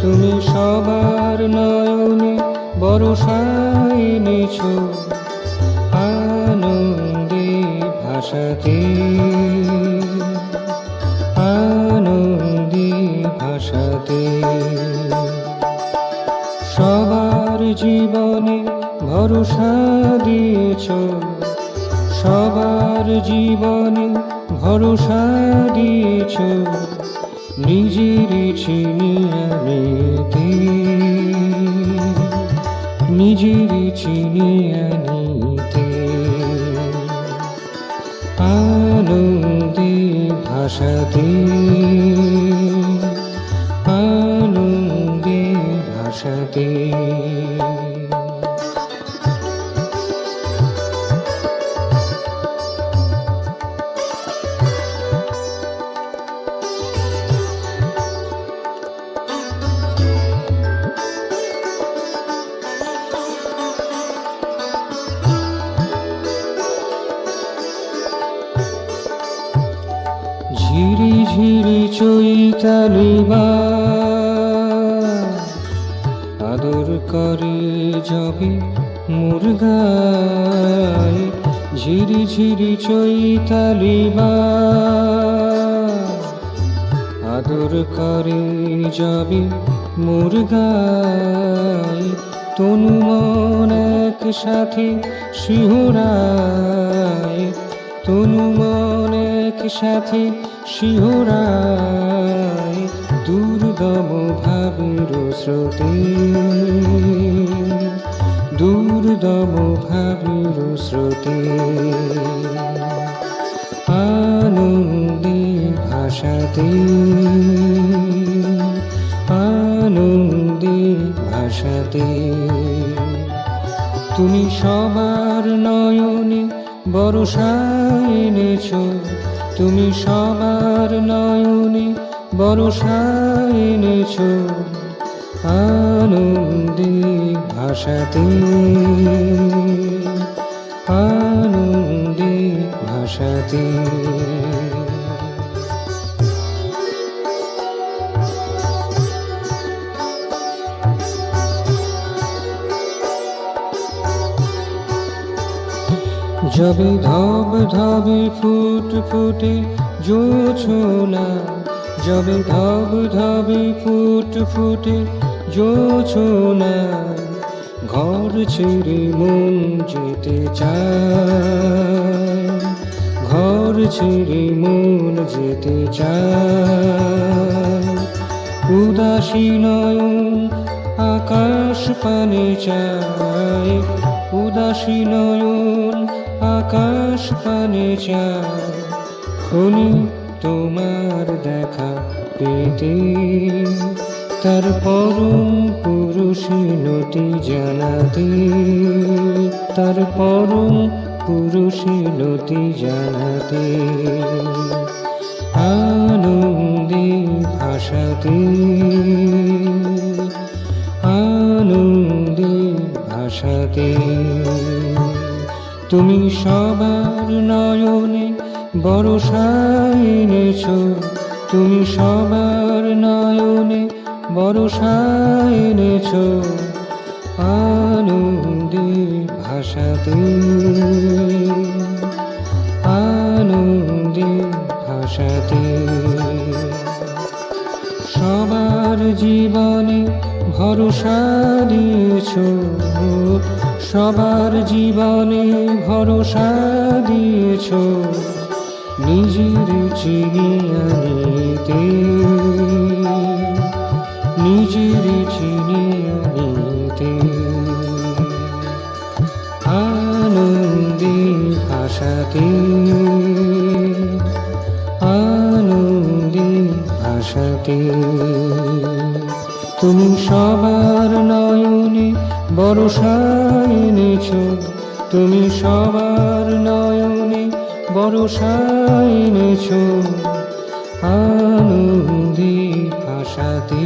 তুমি সবার নয়নে বরষা এনেছো আনন্দে ভাসাতে, আনন্দে ভাসাতে। সবার জীবনে ভরসা দিয়েছো, সবার জীবনে ভরসা দিয়েছো, নিজের চিনিয়া নিতে, নিজের চিনিয়া নিতে। আনন্দে ভাসাতে, আনন্দে ভাসাতে। ঝিরি ঝিরি চৈতালি বাজ আদর করে যাবে মুরগায়। ঝিরি ঝিরি চৈতালি বাজ আদর করে যাবে মুরগায়। তনু মন একসাথে শিহরায়, তনু মন একসাথে শিহরায়। দুর্দম ভাবের স্রোতে, দুর্দম ভাবের স্রোতে। আনন্দে ভাসাতে, আনন্দে ভাসাতে। তুমি সবার নয়নে বরষা এনেছো, তুমি সবার নয়নে বরষা এনেছো, আনন্দে ভাসাতে, আনন্দে ভাসাতে। যবে ধব ধবে ফুট ফুটে জোছনা, যবে ধব ধবে ফুট ফুটে জোছনা। ঘর ছেড়ে মন যেতে চায়, ঘর ছেড়ে মন যেতে চায়। উদাসী নয়ন আকাশ পানে চায়, উদাসী নয়ন আকাশ পানে চায়। খনি তোমার দেখা পেতে, তার পরম পুরুষিলতি জানাতে, তার পরম পুরুষিলতি জানাতে। আনন্দে ভাসাতে, আনন্দে ভাসাতে। তুমি সবার নয়নে বরষা এনেছো, তুমি সবার নয়নে বরষা এনেছো, আনন্দে ভাসাতে, আনন্দে ভাসাতে। সবার জীবনে ভরসা দিয়েছো, সবার জীবনে ভরসা দিয়েছো, নিজের চিনিয়া নিতে, নিজের চিনিয়া নিতে। আনন্দে ভাসাতে, আনন্দে ভাসাতে। তুমি সবার নয়নে বরষা এনেছো, তুমি সবার নয়নে বরষা এনেছো, আনন্দে ভাসাতে।